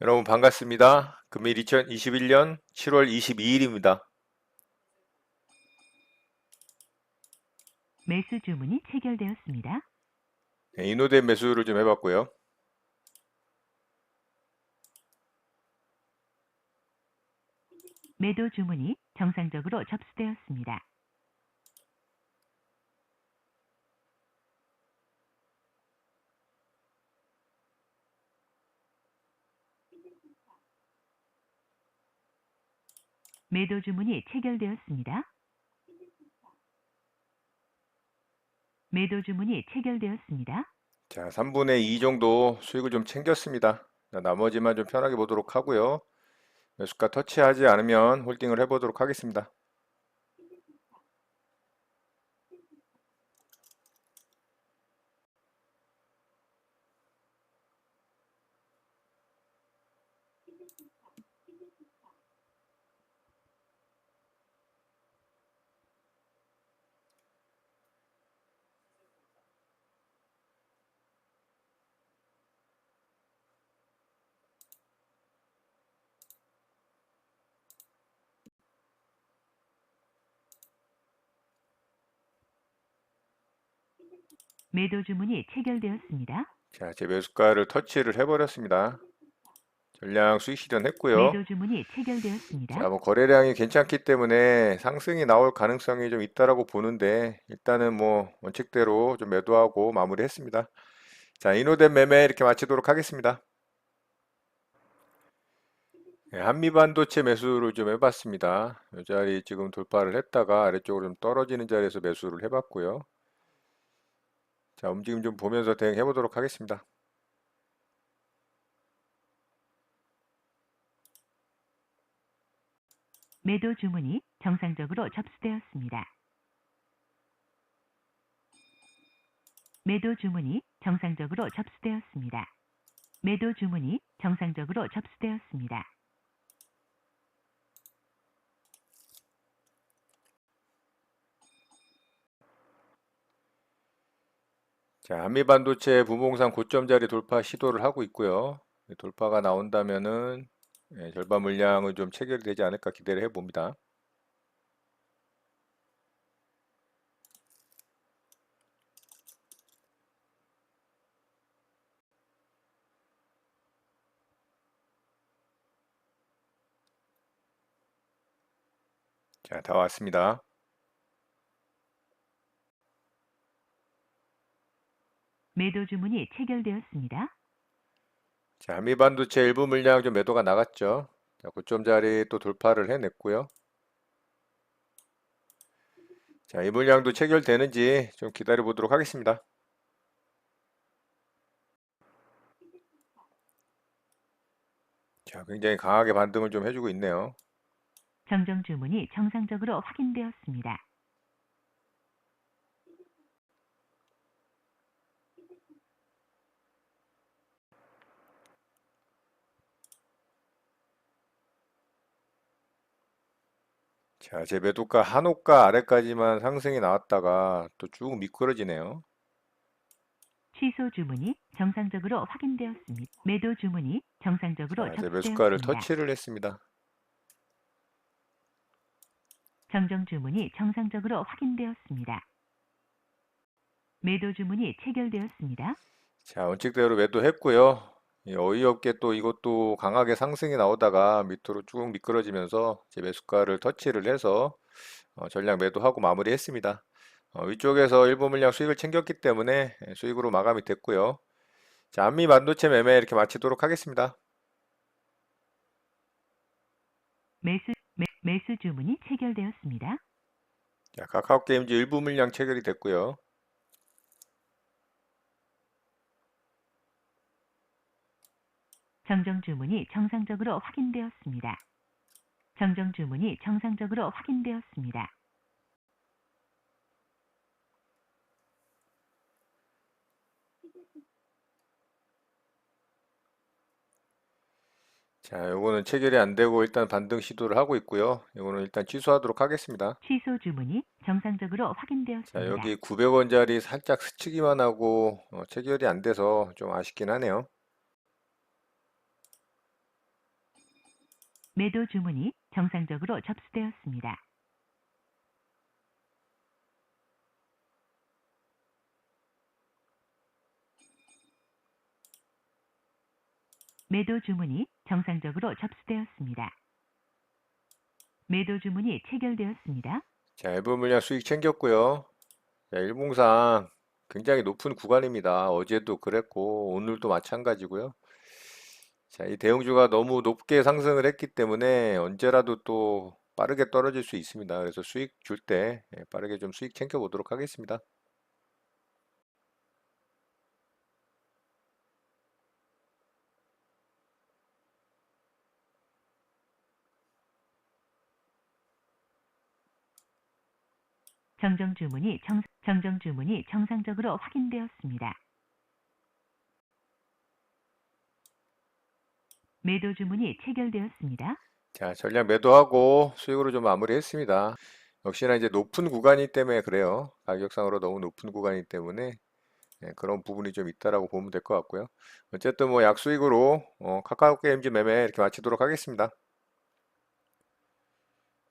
여러분 반갑습니다. 금일 2021년 7월 22일입니다. 매수 주문이 체결되었습니다. 인호된 매수를 좀 해봤고요. 매도 주문이 정상적으로 접수되었습니다. 매도 주문이 체결되었습니다. 매도 주문이 체결되었습니다. 자, 3분의 2 정도 수익을 좀 챙겼습니다. 자, 나머지만 좀 편하게 보도록 하고요. 매수가 터치하지 않으면 홀딩을 해보도록 하겠습니다. 매도 주문이 체결되었습니다. 자, 제 매수가를 터치를 해버렸습니다. 전량 수익 실현했고요. 매도 주문이 체결되었습니다. 자, 뭐 거래량이 괜찮기 때문에 상승이 나올 가능성이 좀 있다라고 보는데 일단은 뭐 원칙대로 좀 매도하고 마무리했습니다. 자, 인호된 매매 이렇게 마치도록 하겠습니다. 네, 한미반도체 매수를 좀 해봤습니다. 이 자리 지금 돌파를 했다가 아래쪽으로 좀 떨어지는 자리에서 매수를 해봤고요. 자, 움직임 좀 보면서 대응해 보도록 하겠습니다. 매도 주문이 정상적으로 접수되었습니다. 매도 주문이 정상적으로 접수되었습니다. 매도 주문이 정상적으로 접수되었습니다. 자, 한미반도체 부동산 고점 자리 돌파 시도를 하고 있고요. 돌파가 나온다면은 절반 물량은 좀 체결이 되지 않을까 기대를 해봅니다. 자, 다 왔습니다. 매도 주문이 체결되었습니다. 자, 한미반도체 일부 물량 좀 매도가 나갔죠. 자, 고점 자리 또 돌파를 해냈고요. 자, 이 물량도 체결되는지 좀 기다려 보도록 하겠습니다. 자, 굉장히 강하게 반등을 좀 해주고 있네요. 정정 주문이 정상적으로 확인되었습니다. 자, 제 매도가 한호가 아래까지만 상승이 나왔다가 또 쭉 미끄러지네요. 취소 주문이 정상적으로 확인되었습니다. 매도 주문이 정상적으로 자, 제 매수가를 접수되었습니다. 터치를 했습니다. 정정 주문이 정상적으로 확인되었습니다. 매도 주문이 체결되었습니다. 자, 원칙대로 매도했고요. 어이없게 또 이것도 강하게 상승이 나오다가 밑으로 쭉 미끄러지면서 제 매수가를 터치를 해서 전량 매도하고 마무리했습니다. 위쪽에서 일부 물량 수익을 챙겼기 때문에 수익으로 마감이 됐고요. 자, 한미 반도체 매매 이렇게 마치도록 하겠습니다. 매수 주문이 체결되었습니다. 자, 카카오 게임즈 일부 물량 체결이 됐고요. 정정 주문이 정상적으로 확인되었습니다. 정정 주문이 정상적으로 확인되었습니다. 자, 요거는 체결이 안 되고 일단 반등 시도를 하고 있고요. 요거는 일단 취소하도록 하겠습니다. 취소 주문이 정상적으로 자, 확인되었습니다. 여기 900원짜리 살짝 스치기만 하고 체결이 안 돼서 좀 아쉽긴 하네요. 매도 주문이 정상적으로 접수되었습니다. 매도 주문이 정상적으로 접수되었습니다. 매도 주문이 체결되었습니다. 자, 일부 물량 수익 챙겼고요. 자, 일봉상 굉장히 높은 구간입니다. 어제도 그랬고 오늘도 마찬가지고요. 자, 이 대형주가 너무 높게 상승을 했기 때문에 언제라도 또 빠르게 떨어질 수 있습니다. 그래서 수익 줄 때 빠르게 좀 수익 챙겨 보도록 하겠습니다. 정정 주문이 정상적으로 확인되었습니다. 매도 주문이 체결되었습니다. 자, 전략 매도하고 수익으로 좀 마무리했습니다. 역시나 이제 높은 구간이기 때문에 그래요. 가격상으로 너무 높은 구간이기 때문에 그런 부분이 좀 있다라고 보면 될 것 같고요. 어쨌든 뭐 약수익으로 카카오 게임즈 매매 이렇게 마치도록 하겠습니다.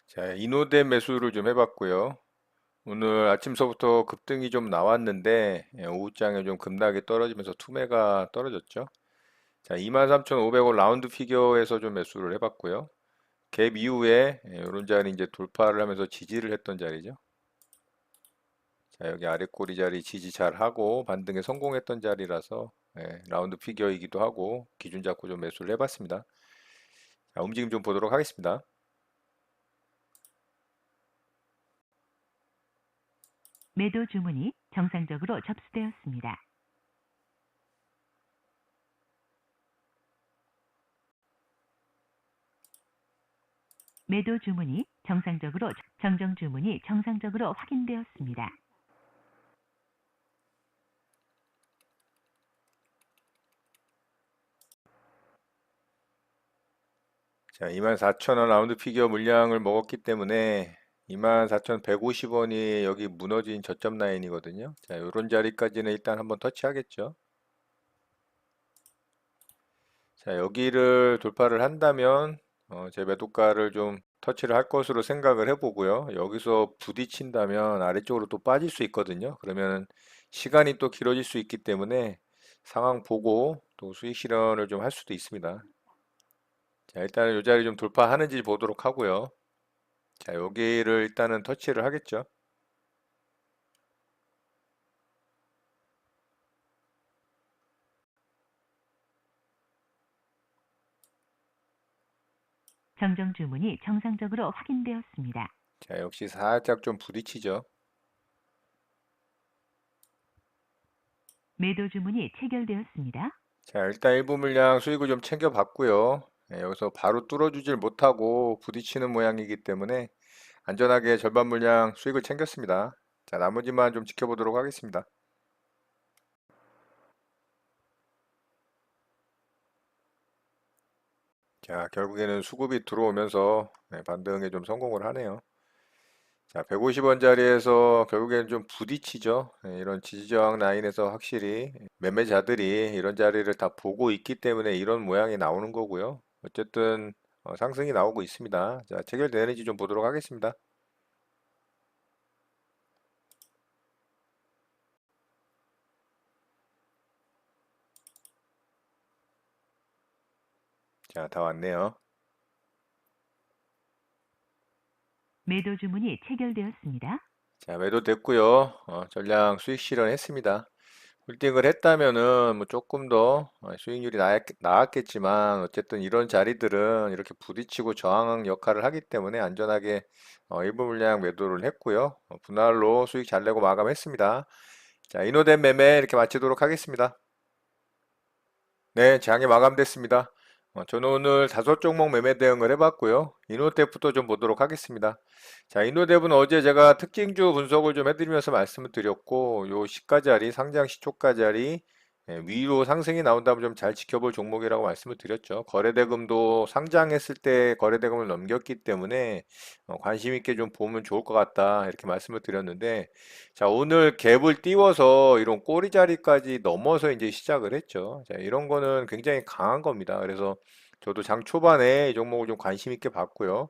자, 인호된 매수를 좀 해봤고요. 오늘 아침서부터 급등이 좀 나왔는데 오후장에 좀 급락이 떨어지면서 투매가 떨어졌죠. 자, 23,500원 라운드 피겨에서 좀 매수를 해봤고요. 갭 이후에 이런 자리 이제 돌파를 하면서 지지를 했던 자리죠. 자, 여기 아래 꼬리 자리 지지 잘 하고 반등에 성공했던 자리라서 라운드 피겨이기도 하고 기준 잡고 좀 매수를 해봤습니다. 자, 움직임 좀 보도록 하겠습니다. 매도 주문이 정상적으로 접수되었습니다. 매도 주문이 정정 주문이 정상적으로 확인되었습니다. 자, 24,000원 라운드 피겨 물량을 먹었기 때문에 24,150원이 여기 무너진 저점 라인이거든요. 자, 이런 자리까지는 일단 한번 터치하겠죠. 자, 여기를 돌파를 한다면 제 매도가를 좀 터치를 할 것으로 생각을 해보고요. 여기서 부딪힌다면 아래쪽으로 또 빠질 수 있거든요. 그러면 시간이 또 길어질 수 있기 때문에 상황 보고 또 수익 실현을 좀 할 수도 있습니다. 자, 일단은 이 자리 좀 돌파하는지 보도록 하고요. 자, 여기를 일단은 터치를 하겠죠. 정정 주문이 정상적으로 확인되었습니다. 자, 역시 살짝 좀 부딪히죠. 매도 주문이 체결되었습니다. 자, 일단 일부 물량 수익을 좀 챙겨봤고요. 여기서 바로 뚫어주질 못하고 부딪히는 모양이기 때문에 안전하게 절반 물량 수익을 챙겼습니다. 자, 나머지만 좀 지켜보도록 하겠습니다. 자, 결국에는 수급이 들어오면서 반등에 좀 성공을 하네요. 자, 150원짜리에서 결국에는 좀 부딪히죠. 이런 지지저항 라인에서 확실히 매매자들이 이런 자리를 다 보고 있기 때문에 이런 모양이 나오는 거고요. 어쨌든 상승이 나오고 있습니다. 자, 체결되는지 좀 보도록 하겠습니다. 자, 다 왔네요. 매도 주문이 체결되었습니다. 자, 매도 됐고요. 전량 수익 실현했습니다. 홀딩을 했다면은 뭐 조금 더 수익률이 나았겠지만 어쨌든 이런 자리들은 이렇게 부딪히고 저항 역할을 하기 때문에 안전하게 일부 물량 매도를 했고요. 분할로 수익 잘 내고 마감했습니다. 자, 인호된 매매 이렇게 마치도록 하겠습니다. 네, 장이 마감됐습니다. 저는 오늘 다섯 종목 매매 대응을 해봤고요. 이노테프도 좀 보도록 하겠습니다. 자, 이노뎁은 어제 제가 특징주 분석을 좀 해드리면서 말씀을 드렸고, 요 시가 자리, 상장 시초가 자리, 위로 상승이 나온다면 좀 잘 지켜볼 종목이라고 말씀을 드렸죠. 거래대금도 상장했을 때 거래대금을 넘겼기 때문에 관심 있게 좀 보면 좋을 것 같다 이렇게 말씀을 드렸는데, 자, 오늘 갭을 띄워서 이런 꼬리 자리까지 넘어서 이제 시작을 했죠. 자, 이런 거는 굉장히 강한 겁니다. 그래서 저도 장 초반에 이 종목을 좀 관심 있게 봤고요.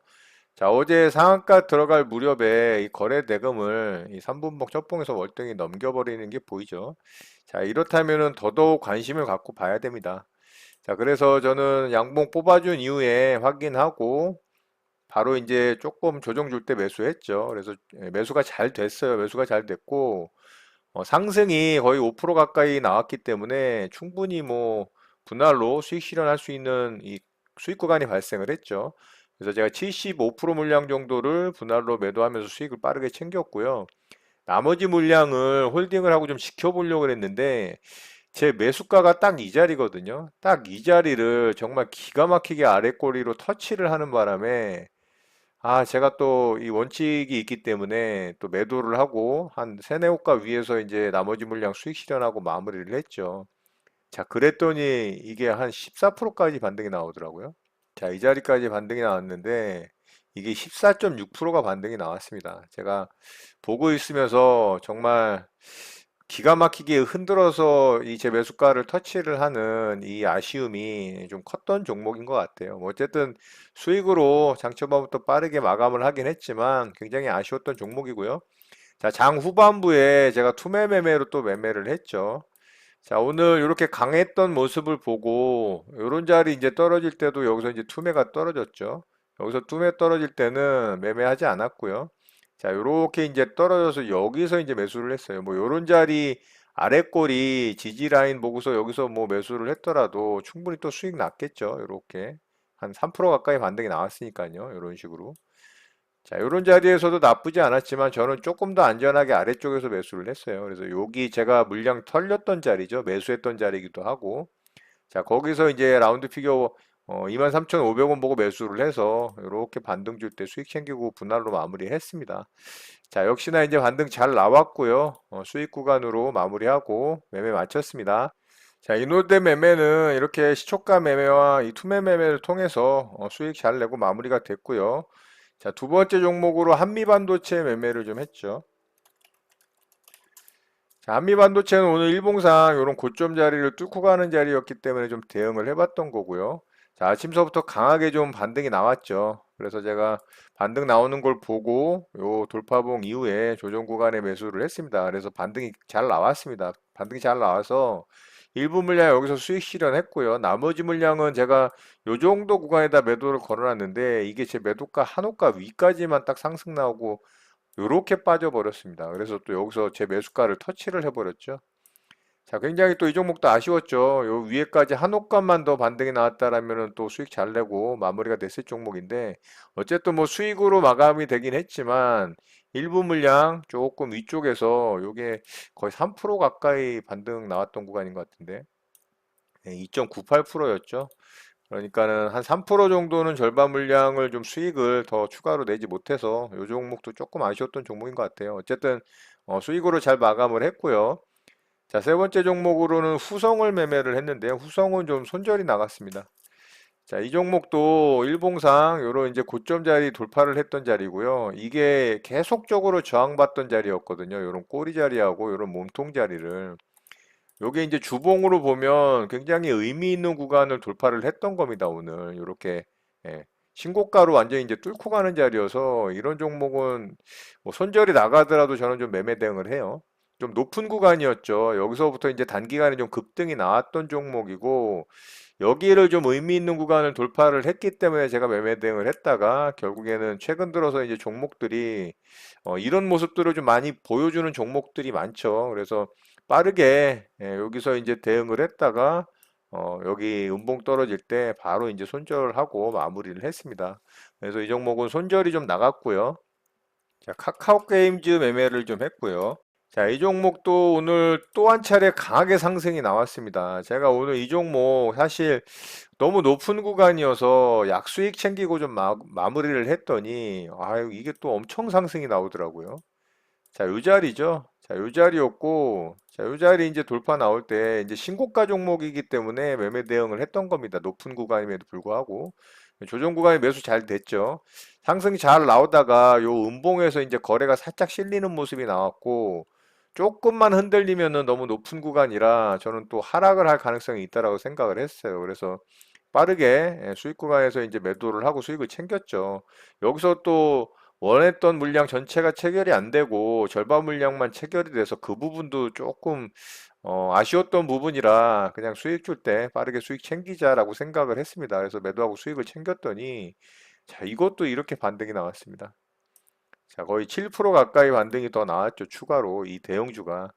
자, 어제 상한가 들어갈 무렵에 이 거래 대금을 이 3분봉 첫봉에서 월등히 넘겨버리는 게 보이죠. 자, 이렇다면은 더더욱 관심을 갖고 봐야 됩니다. 자, 그래서 저는 양봉 뽑아준 이후에 확인하고 바로 이제 조금 조정 줄 때 매수했죠. 그래서 매수가 잘 됐어요. 매수가 잘 됐고 상승이 거의 5% 가까이 나왔기 때문에 충분히 뭐 분할로 수익 실현할 수 있는 이 수익 구간이 발생을 했죠. 그래서 제가 75% 물량 정도를 분할로 매도하면서 수익을 빠르게 챙겼고요. 나머지 물량을 홀딩을 하고 좀 지켜보려고 했는데 제 매수가가 딱 이 자리거든요. 딱 이 자리를 정말 기가 막히게 아래 꼬리로 터치를 하는 바람에 제가 또 이 원칙이 있기 때문에 또 매도를 하고 한 세네 호가 위에서 이제 나머지 물량 수익 실현하고 마무리를 했죠. 자, 그랬더니 이게 한 14%까지 반등이 나오더라고요. 자, 이 자리까지 반등이 나왔는데 이게 14.6%가 반등이 나왔습니다. 제가 보고 있으면서 정말 기가 막히게 흔들어서 이 제 매수가를 터치를 하는 이 아쉬움이 좀 컸던 종목인 것 같아요. 뭐 어쨌든 수익으로 장 초반부터 빠르게 마감을 하긴 했지만 굉장히 아쉬웠던 종목이고요. 자, 장 후반부에 제가 투매 매매로 또 매매를 했죠. 자, 오늘 이렇게 강했던 모습을 보고 이런 자리 이제 떨어질 때도 여기서 이제 투매가 떨어졌죠. 여기서 투매 떨어질 때는 매매하지 않았고요. 자, 요렇게 이제 떨어져서 여기서 이제 매수를 했어요. 뭐 요런 자리 아래 꼬리 지지 라인 보고서 여기서 뭐 매수를 했더라도 충분히 또 수익 났겠죠. 요렇게 한 3% 가까이 반등이 나왔으니까요. 요런 식으로. 자, 요런 자리에서도 나쁘지 않았지만 저는 조금 더 안전하게 아래쪽에서 매수를 했어요. 그래서 여기 제가 물량 털렸던 자리죠. 매수했던 자리이기도 하고. 자, 거기서 이제 라운드 피겨 23,500원 보고 매수를 해서 이렇게 반등 줄 때 수익 챙기고 분할로 마무리했습니다. 자, 역시나 이제 반등 잘 나왔고요. 수익 구간으로 마무리하고 매매 마쳤습니다. 자, 이노대 매매는 이렇게 시초가 매매와 이 투매 매매를 통해서 수익 잘 내고 마무리가 됐고요. 자, 두 번째 종목으로 한미반도체 매매를 좀 했죠. 자, 한미반도체는 오늘 일봉상 이런 고점 자리를 뚫고 가는 자리였기 때문에 좀 대응을 해봤던 거고요. 자, 아침서부터 강하게 좀 반등이 나왔죠. 그래서 제가 반등 나오는 걸 보고 요 돌파봉 이후에 조정 구간에 매수를 했습니다. 그래서 반등이 잘 나왔습니다. 반등이 잘 나와서 일부 물량 여기서 수익 실현했고요. 나머지 물량은 제가 요 정도 구간에다 매도를 걸어놨는데 이게 제 매도가 한 호가 위까지만 딱 상승 나오고 요렇게 빠져버렸습니다. 그래서 또 여기서 제 매수가를 터치를 해버렸죠. 자, 굉장히 또 이 종목도 아쉬웠죠. 요 위에까지 한 호가만 더 반등이 나왔다라면 또 수익 잘 내고 마무리가 됐을 종목인데 어쨌든 뭐 수익으로 마감이 되긴 했지만 일부 물량 조금 위쪽에서 요게 거의 3% 가까이 반등 나왔던 구간인 것 같은데 2.98%였죠. 그러니까는 한 3% 정도는 절반 물량을 좀 수익을 더 추가로 내지 못해서 이 종목도 조금 아쉬웠던 종목인 것 같아요. 어쨌든 수익으로 잘 마감을 했고요. 자, 세 번째 종목으로는 후성을 매매를 했는데요. 후성은 좀 손절이 나갔습니다. 자, 이 종목도 일봉상 요런 이제 고점 자리 돌파를 했던 자리고요. 이게 계속적으로 저항받던 자리였거든요. 요런 꼬리 자리하고 요런 몸통 자리를. 요게 이제 주봉으로 보면 굉장히 의미 있는 구간을 돌파를 했던 겁니다, 오늘. 이렇게 신고가로 완전히 이제 뚫고 가는 자리여서 이런 종목은 뭐 손절이 나가더라도 저는 좀 매매 대응을 해요. 좀 높은 구간이었죠. 여기서부터 이제 단기간에 좀 급등이 나왔던 종목이고 여기를 좀 의미 있는 구간을 돌파를 했기 때문에 제가 매매 대응을 했다가 결국에는 최근 들어서 이제 종목들이 이런 모습들을 좀 많이 보여주는 종목들이 많죠. 그래서 빠르게 여기서 이제 대응을 했다가 여기 음봉 떨어질 때 바로 이제 손절하고 마무리를 했습니다. 그래서 이 종목은 손절이 좀 나갔고요. 자, 카카오 게임즈 매매를 좀 했고요. 자, 이 종목도 오늘 또 한 차례 강하게 상승이 나왔습니다. 제가 오늘 이 종목 사실 너무 높은 구간이어서 약수익 챙기고 좀 마무리를 했더니 아유 이게 또 엄청 상승이 나오더라고요. 자, 요 자리죠. 자, 요 자리였고, 자, 요 자리 이제 돌파 나올 때 이제 신고가 종목이기 때문에 매매 대응을 했던 겁니다. 높은 구간임에도 불구하고. 조정 구간이 매수 잘 됐죠. 상승이 잘 나오다가 요 음봉에서 이제 거래가 살짝 실리는 모습이 나왔고, 조금만 흔들리면은 너무 높은 구간이라 저는 또 하락을 할 가능성이 있다라고 생각을 했어요. 그래서 빠르게 수익 구간에서 이제 매도를 하고 수익을 챙겼죠. 여기서 또 원했던 물량 전체가 체결이 안 되고 절반 물량만 체결이 돼서 그 부분도 조금 아쉬웠던 부분이라 그냥 수익 줄 때 빠르게 수익 챙기자라고 생각을 했습니다. 그래서 매도하고 수익을 챙겼더니 자, 이것도 이렇게 반등이 나왔습니다. 자, 거의 7% 가까이 반등이 더 나왔죠. 추가로 이 대형주가.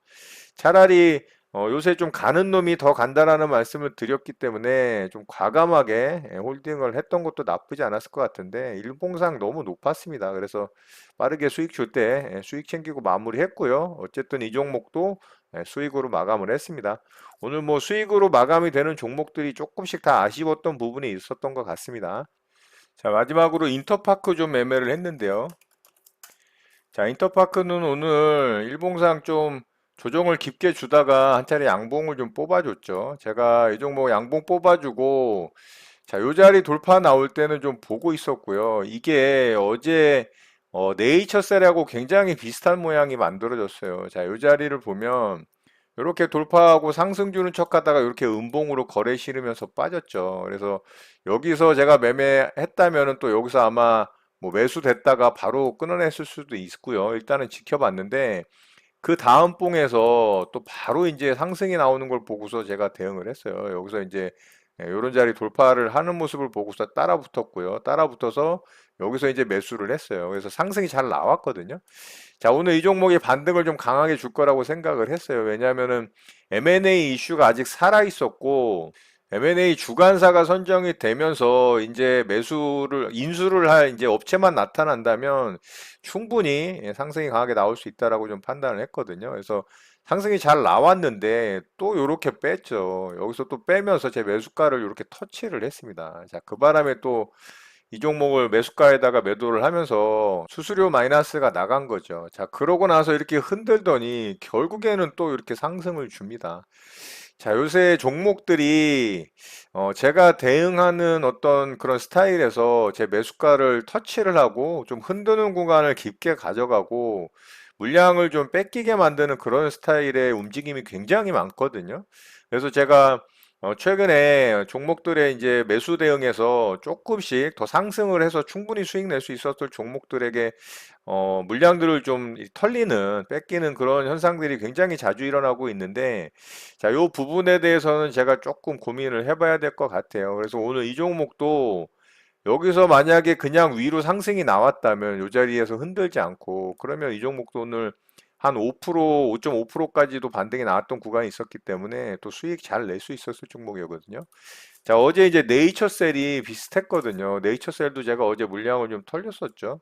차라리 요새 좀 가는 놈이 더 간다라는 말씀을 드렸기 때문에 좀 과감하게 홀딩을 했던 것도 나쁘지 않았을 것 같은데 일봉상 너무 높았습니다. 그래서 빠르게 수익 줄 때 수익 챙기고 마무리했고요. 어쨌든 이 종목도 수익으로 마감을 했습니다. 오늘 뭐 수익으로 마감이 되는 종목들이 조금씩 다 아쉬웠던 부분이 있었던 것 같습니다. 자, 마지막으로 인터파크 좀 매매를 했는데요. 자, 인터파크는 오늘 일봉상 좀 조정을 깊게 주다가 한 차례 양봉을 좀 뽑아줬죠. 제가 이 종목 양봉 뽑아주고, 자, 요 자리 돌파 나올 때는 좀 보고 있었고요. 이게 어제 네이처셀하고 굉장히 비슷한 모양이 만들어졌어요. 자, 요 자리를 보면 이렇게 돌파하고 상승 주는 척 하다가 이렇게 음봉으로 거래 실으면서 빠졌죠. 그래서 여기서 제가 매매했다면은 또 여기서 아마 뭐 매수됐다가 바로 끊어냈을 수도 있고요. 일단은 지켜봤는데 그 다음 봉에서 또 바로 이제 상승이 나오는 걸 보고서 제가 대응을 했어요. 여기서 이제 이런 자리 돌파를 하는 모습을 보고서 따라 붙었고요. 따라 붙어서 여기서 이제 매수를 했어요. 그래서 상승이 잘 나왔거든요. 자, 오늘 이 종목이 반등을 좀 강하게 줄 거라고 생각을 했어요. 왜냐하면은 M&A 이슈가 아직 살아 있었고 M&A 주관사가 선정이 되면서 이제 인수를 할 이제 업체만 나타난다면 충분히 상승이 강하게 나올 수 있다라고 좀 판단을 했거든요. 그래서 상승이 잘 나왔는데 또 이렇게 뺐죠. 여기서 또 빼면서 제 매수가를 이렇게 터치를 했습니다. 자, 그 바람에 또 이 종목을 매수가에다가 매도를 하면서 수수료 마이너스가 나간 거죠. 자, 그러고 나서 이렇게 흔들더니 결국에는 또 이렇게 상승을 줍니다. 자, 요새 종목들이 제가 대응하는 어떤 그런 스타일에서 제 매수가를 터치를 하고 좀 흔드는 구간을 깊게 가져가고 물량을 좀 뺏기게 만드는 그런 스타일의 움직임이 굉장히 많거든요. 그래서 제가 최근에 종목들의 이제 매수 대응에서 조금씩 더 상승을 해서 충분히 수익 낼 수 있었을 종목들에게 물량들을 좀 털리는, 뺏기는 그런 현상들이 굉장히 자주 일어나고 있는데, 자, 요 부분에 대해서는 제가 조금 고민을 해봐야 될 것 같아요. 그래서 오늘 이 종목도 여기서 만약에 그냥 위로 상승이 나왔다면 이 자리에서 흔들지 않고 그러면 이 종목도 오늘 한 5%, 5.5%까지도 반등이 나왔던 구간이 있었기 때문에 또 수익 잘 낼 수 있었을 종목이거든요. 자, 어제 이제 네이처셀이 비슷했거든요. 네이처셀도 제가 어제 물량을 좀 털렸었죠.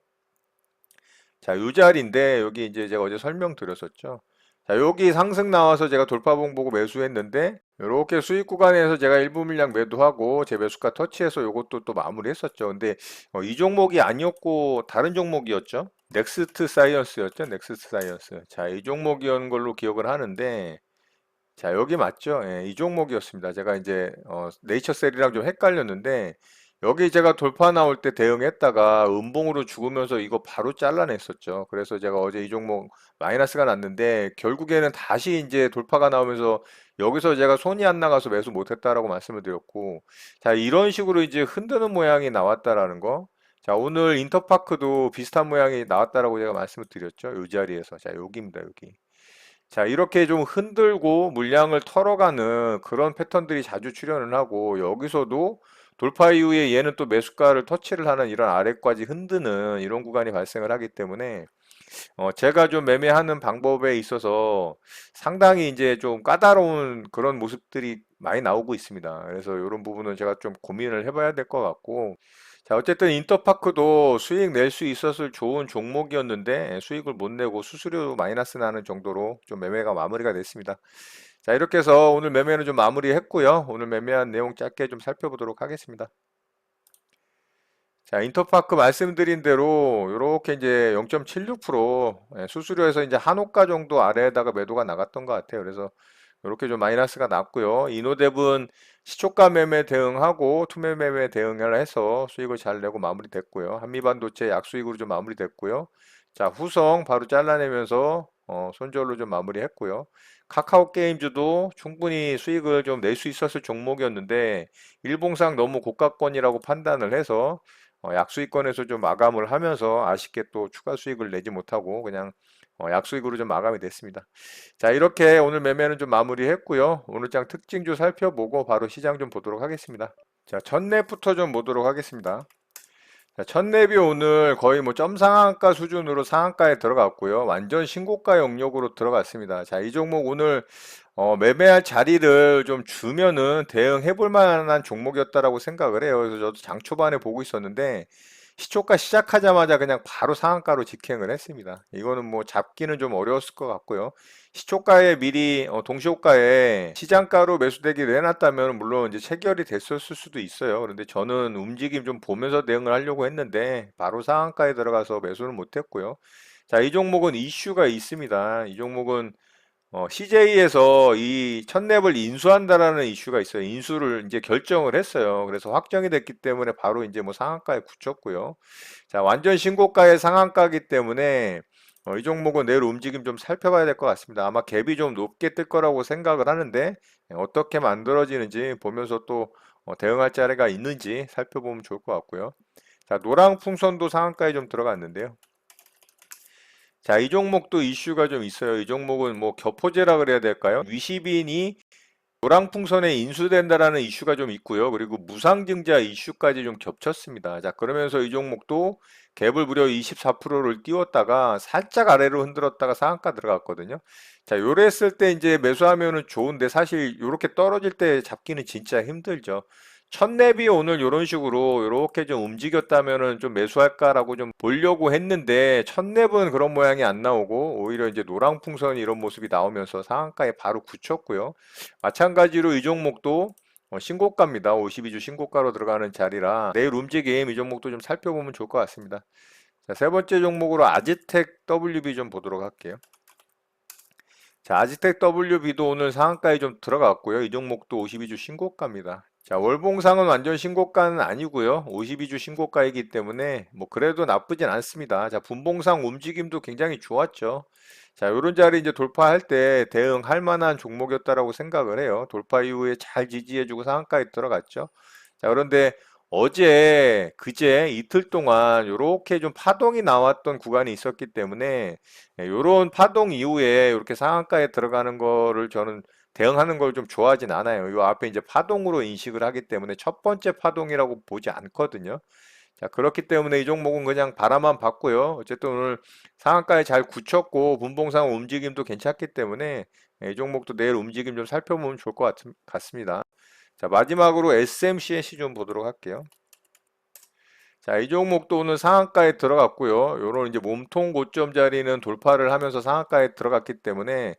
자, 이 자리인데 여기 이제 제가 어제 설명드렸었죠. 자, 여기 상승 나와서 제가 돌파봉 보고 매수했는데 이렇게 수익 구간에서 제가 일부 물량 매도하고 제 매수가 터치해서 이것도 또 마무리했었죠. 근데 이 종목이 아니었고 다른 종목이었죠. 넥스트 사이언스였죠. 넥스트 사이언스. 자, 이 종목이었는 걸로 기억을 하는데 자, 여기 맞죠? 예, 이 종목이었습니다. 제가 이제 네이처셀이랑 좀 헷갈렸는데 여기 제가 돌파 나올 때 대응했다가 음봉으로 죽으면서 이거 바로 잘라냈었죠. 그래서 제가 어제 이 종목 마이너스가 났는데 결국에는 다시 이제 돌파가 나오면서 여기서 제가 손이 안 나가서 매수 못했다라고 말씀을 드렸고 자, 이런 식으로 이제 흔드는 모양이 나왔다라는 거. 자, 오늘 인터파크도 비슷한 모양이 나왔다라고 제가 말씀을 드렸죠. 이 자리에서. 자, 여기입니다. 여기. 자, 이렇게 좀 흔들고 물량을 털어가는 그런 패턴들이 자주 출현을 하고 여기서도 돌파 이후에 얘는 또 매수가를 터치를 하는 이런 아래까지 흔드는 이런 구간이 발생을 하기 때문에 제가 좀 매매하는 방법에 있어서 상당히 이제 좀 까다로운 그런 모습들이 많이 나오고 있습니다. 그래서 이런 부분은 제가 좀 고민을 해봐야 될 것 같고 자, 어쨌든 인터파크도 수익 낼 수 있었을 좋은 종목이었는데 수익을 못 내고 수수료 마이너스 나는 정도로 좀 매매가 마무리가 됐습니다. 자, 이렇게 해서 오늘 매매는 좀 마무리했고요. 오늘 매매한 내용 짧게 좀 살펴보도록 하겠습니다. 자, 인터파크 말씀드린 대로 이렇게 이제 0.76% 수수료에서 이제 한호가 정도 아래에다가 매도가 나갔던 것 같아요. 그래서 이렇게 좀 마이너스가 났고요. 이노뎁은 시초가 매매 대응하고 투매 매매 대응을 해서 수익을 잘 내고 마무리됐고요. 한미반도체 약수익으로 좀 마무리됐고요. 자, 후성 바로 잘라내면서 손절로 좀 마무리했고요. 카카오 게임즈도 충분히 수익을 좀 낼 수 있었을 종목이었는데 일봉상 너무 고가권이라고 판단을 해서 약수익권에서 좀 마감을 하면서 아쉽게 또 추가 수익을 내지 못하고 그냥 약수익으로 좀 마감이 됐습니다. 자, 이렇게 오늘 매매는 좀 마무리했고요. 오늘 장 특징주 살펴보고 바로 시장 좀 보도록 하겠습니다. 자, 첫랩부터 좀 보도록 하겠습니다. 자, 첫랩이 오늘 거의 뭐 점상한가 수준으로 상한가에 들어갔고요. 완전 신고가 영역으로 들어갔습니다. 자, 이 종목 오늘 매매할 자리를 좀 주면은 대응해 볼 만한 종목이었다라고 생각을 해요. 그래서 저도 장 초반에 보고 있었는데 시초가 시작하자마자 그냥 바로 상한가로 직행을 했습니다. 이거는 뭐 잡기는 좀 어려웠을 것 같고요. 시초가에 미리 동시호가에 시장가로 매수대기를 해놨다면 물론 이제 체결이 됐었을 수도 있어요. 그런데 저는 움직임 좀 보면서 대응을 하려고 했는데 바로 상한가에 들어가서 매수는 못했고요. 자, 이 종목은 이슈가 있습니다. 이 종목은 CJ에서 이 첫랩을 인수한다라는 이슈가 있어요. 인수를 이제 결정을 했어요. 그래서 확정이 됐기 때문에 바로 이제 뭐 상한가에 굳혔고요. 자, 완전 신고가의 상한가이기 때문에 이 종목은 내일 움직임 좀 살펴봐야 될 것 같습니다. 아마 갭이 좀 높게 뜰 거라고 생각을 하는데 어떻게 만들어지는지 보면서 또 대응할 자리가 있는지 살펴보면 좋을 것 같고요. 자, 노랑풍선도 상한가에 좀 들어갔는데요. 자, 이 종목도 이슈가 좀 있어요. 이 종목은 뭐 겹포제라 그래야 될까요? 위시빈이 노랑풍선에 인수된다라는 이슈가 좀 있고요. 그리고 무상증자 이슈까지 좀 겹쳤습니다. 자, 그러면서 이 종목도 갭을 무려 24%를 띄웠다가 살짝 아래로 흔들었다가 상한가 들어갔거든요. 자, 요랬을 때 이제 매수하면은 좋은데 사실 요렇게 떨어질 때 잡기는 진짜 힘들죠. 첫랩이 오늘 이런 식으로 이렇게 좀 움직였다면은 좀 매수할까라고 좀 보려고 했는데 첫랩은 그런 모양이 안 나오고 오히려 이제 노랑풍선 이런 모습이 나오면서 상한가에 바로 굳혔고요. 마찬가지로 이 종목도 신고가입니다. 52주 신고가로 들어가는 자리라 내일 움직임 이 종목도 좀 살펴보면 좋을 것 같습니다. 자, 세 번째 종목으로 아지텍 WB 좀 보도록 할게요. 자, 아지텍 WB도 오늘 상한가에 좀 들어갔고요. 이 종목도 52주 신고가입니다. 자, 월봉상은 완전 신고가는 아니고요. 52주 신고가이기 때문에 뭐 그래도 나쁘진 않습니다. 자, 분봉상 움직임도 굉장히 좋았죠. 자, 요런 자리 이제 돌파할 때 대응할 만한 종목이었다라고 생각을 해요. 돌파 이후에 잘 지지해주고 상한가에 들어갔죠. 자, 그런데 어제, 그제 이틀 동안 이렇게 좀 파동이 나왔던 구간이 있었기 때문에 이런 파동 이후에 이렇게 상한가에 들어가는 거를 저는 대응하는 걸 좀 좋아하진 않아요. 이 앞에 이제 파동으로 인식을 하기 때문에 첫 번째 파동이라고 보지 않거든요. 자, 그렇기 때문에 이 종목은 그냥 바라만 봤고요. 어쨌든 오늘 상한가에 잘 굳혔고 분봉상 움직임도 괜찮기 때문에 이 종목도 내일 움직임 좀 살펴보면 좋을 것 같습니다. 자, 마지막으로 SMCNC 좀 보도록 할게요. 자, 이 종목도 오늘 상한가에 들어갔고요. 요런 이제 몸통 고점 자리는 돌파를 하면서 상한가에 들어갔기 때문에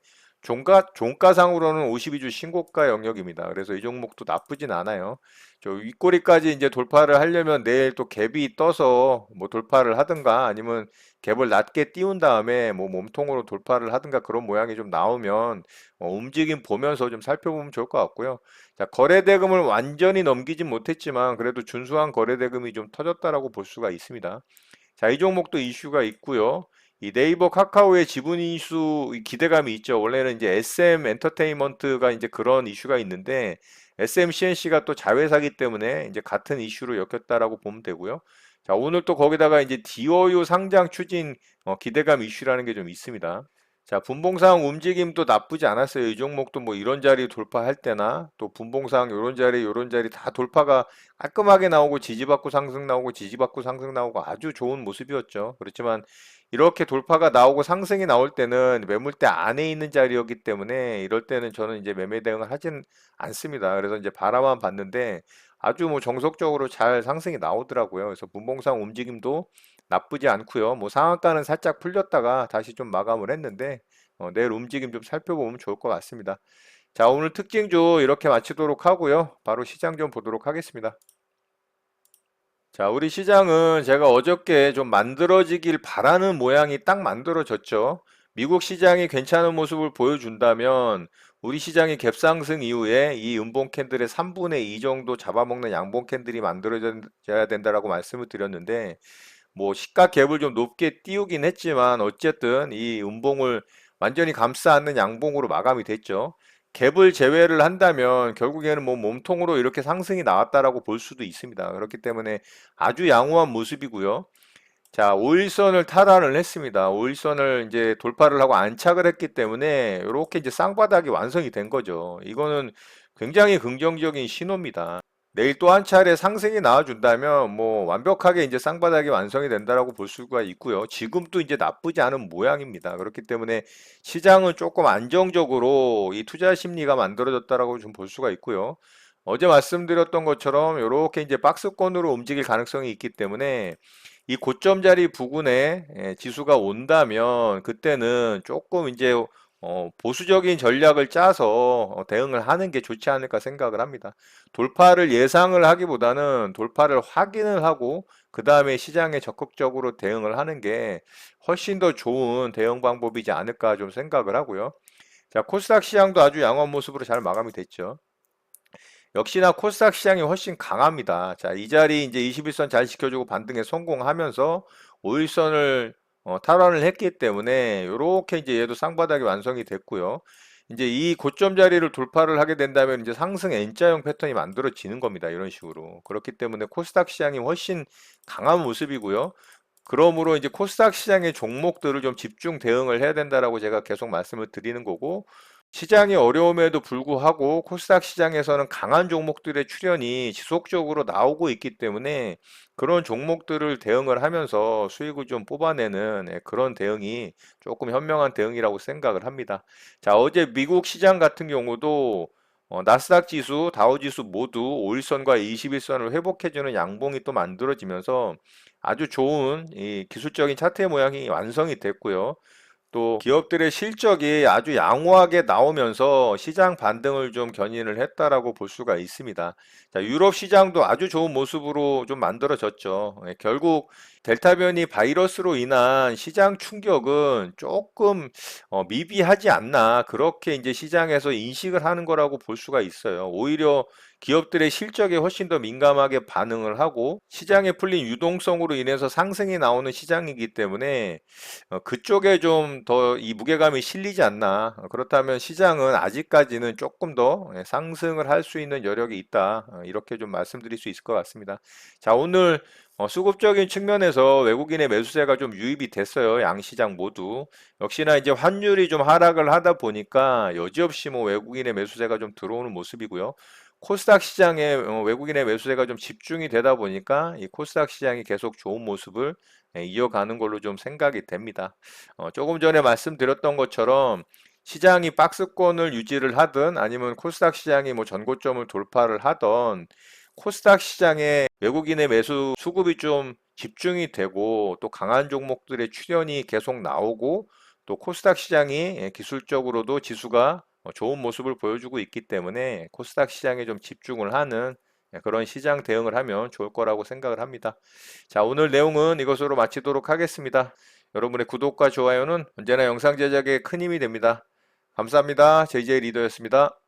종가상으로는 52주 신고가 영역입니다. 그래서 이 종목도 나쁘진 않아요. 저 윗꼬리까지 이제 돌파를 하려면 내일 또 갭이 떠서 뭐 돌파를 하든가 아니면 갭을 낮게 띄운 다음에 뭐 몸통으로 돌파를 하든가 그런 모양이 좀 나오면 움직임 보면서 좀 살펴보면 좋을 것 같고요. 자, 거래대금을 완전히 넘기진 못했지만 그래도 준수한 거래대금이 좀 터졌다라고 볼 수가 있습니다. 자, 이 종목도 이슈가 있고요. 이 네이버 카카오의 지분 이슈 기대감이 있죠. 원래는 이제 SM 엔터테인먼트가 이제 그런 이슈가 있는데 SM CNC가 또 자회사기 때문에 이제 같은 이슈로 엮였다라고 보면 되고요. 자, 오늘 또 거기다가 이제 디오유 상장 추진 기대감 이슈라는 게 좀 있습니다. 자, 분봉상 움직임도 나쁘지 않았어요. 이 종목도 뭐 이런 자리 돌파할 때나 또 분봉상 요런 자리 다 돌파가 깔끔하게 나오고 지지받고 상승 나오고 지지받고 상승 나오고 아주 좋은 모습이었죠. 그렇지만 이렇게 돌파가 나오고 상승이 나올 때는 매물대 안에 있는 자리였기 때문에 이럴 때는 저는 이제 매매 대응을 하진 않습니다. 그래서 이제 바라만 봤는데 아주 뭐 정석적으로 잘 상승이 나오더라고요. 그래서 분봉상 움직임도 나쁘지 않고요. 뭐 상한가는 살짝 풀렸다가 다시 좀 마감을 했는데 내일 움직임 좀 살펴보면 좋을 것 같습니다. 자, 오늘 특징주 이렇게 마치도록 하고요. 바로 시장 좀 보도록 하겠습니다. 자, 우리 시장은 제가 어저께 좀 만들어지길 바라는 모양이 딱 만들어졌죠. 미국 시장이 괜찮은 모습을 보여준다면 우리 시장이 갭상승 이후에 이 음봉 캔들의 3분의 2 정도 잡아먹는 양봉 캔들이 만들어져야 된다라고 말씀을 드렸는데 뭐 시가 갭을 좀 높게 띄우긴 했지만 어쨌든 이 음봉을 완전히 감싸 안는 양봉으로 마감이 됐죠. 갭을 제외를 한다면 결국에는 뭐 몸통으로 이렇게 상승이 나왔다라고 볼 수도 있습니다. 그렇기 때문에 아주 양호한 모습이고요. 자, 5일선을 탈환을 했습니다. 5일선을 이제 돌파를 하고 안착을 했기 때문에 이렇게 이제 쌍바닥이 완성이 된 거죠. 이거는 굉장히 긍정적인 신호입니다. 내일 또 한 차례 상승이 나와준다면 뭐 완벽하게 이제 쌍바닥이 완성이 된다라고 볼 수가 있고요. 지금도 이제 나쁘지 않은 모양입니다. 그렇기 때문에 시장은 조금 안정적으로 이 투자 심리가 만들어졌다라고 좀 볼 수가 있고요. 어제 말씀드렸던 것처럼 이렇게 이제 박스권으로 움직일 가능성이 있기 때문에 이 고점 자리 부근에 지수가 온다면 그때는 조금 이제 보수적인 전략을 짜서 대응을 하는 게 좋지 않을까 생각을 합니다. 돌파를 예상을 하기보다는 돌파를 확인을 하고 그 다음에 시장에 적극적으로 대응을 하는 게 훨씬 더 좋은 대응 방법이지 않을까 좀 생각을 하고요. 자, 코스닥 시장도 아주 양호한 모습으로 잘 마감이 됐죠. 역시나 코스닥 시장이 훨씬 강합니다. 자, 이 자리 이제 21선 잘 지켜주고 반등에 성공하면서 5일선을 탈환을 했기 때문에 이렇게 이제 얘도 쌍바닥이 완성이 됐고요. 이제 이 고점 자리를 돌파를 하게 된다면 이제 상승 N자형 패턴이 만들어지는 겁니다. 이런 식으로. 그렇기 때문에 코스닥 시장이 훨씬 강한 모습이고요. 그러므로 이제 코스닥 시장의 종목들을 좀 집중 대응을 해야 된다라고 제가 계속 말씀을 드리는 거고, 시장이 어려움에도 불구하고 코스닥 시장에서는 강한 종목들의 출현이 지속적으로 나오고 있기 때문에 그런 종목들을 대응을 하면서 수익을 좀 뽑아내는 그런 대응이 조금 현명한 대응이라고 생각을 합니다. 자, 어제 미국 시장 같은 경우도 나스닥 지수, 다우 지수 모두 5일선과 21선을 회복해주는 양봉이 또 만들어지면서 아주 좋은 이 기술적인 차트 모양이 완성이 됐고요. 또 기업들의 실적이 아주 양호하게 나오면서 시장 반등을 좀 견인을 했다라고 볼 수가 있습니다. 자, 유럽 시장도 아주 좋은 모습으로 좀 만들어졌죠. 결국 델타 변이 바이러스로 인한 시장 충격은 조금 미비하지 않나 그렇게 이제 시장에서 인식을 하는 거라고 볼 수가 있어요. 오히려 기업들의 실적에 훨씬 더 민감하게 반응을 하고 시장에 풀린 유동성으로 인해서 상승이 나오는 시장이기 때문에 그쪽에 좀 더 이 무게감이 실리지 않나. 그렇다면 시장은 아직까지는 조금 더 상승을 할 수 있는 여력이 있다. 이렇게 좀 말씀드릴 수 있을 것 같습니다. 자, 오늘 수급적인 측면에서 외국인의 매수세가 좀 유입이 됐어요. 양시장 모두. 역시나 이제 환율이 좀 하락을 하다 보니까 여지없이 뭐 외국인의 매수세가 좀 들어오는 모습이고요. 코스닥 시장에 외국인의 매수세가 좀 집중이 되다 보니까 이 코스닥 시장이 계속 좋은 모습을 이어가는 걸로 좀 생각이 됩니다. 조금 전에 말씀드렸던 것처럼 시장이 박스권을 유지를 하든 아니면 코스닥 시장이 뭐 전고점을 돌파를 하던 코스닥 시장에 외국인의 매수 수급이 좀 집중이 되고 또 강한 종목들의 출현이 계속 나오고 또 코스닥 시장이 기술적으로도 지수가 좋은 모습을 보여주고 있기 때문에 코스닥 시장에 좀 집중을 하는 그런 시장 대응을 하면 좋을 거라고 생각을 합니다. 자, 오늘 내용은 이것으로 마치도록 하겠습니다. 여러분의 구독과 좋아요는 언제나 영상 제작에 큰 힘이 됩니다. 감사합니다. JJ 리더였습니다.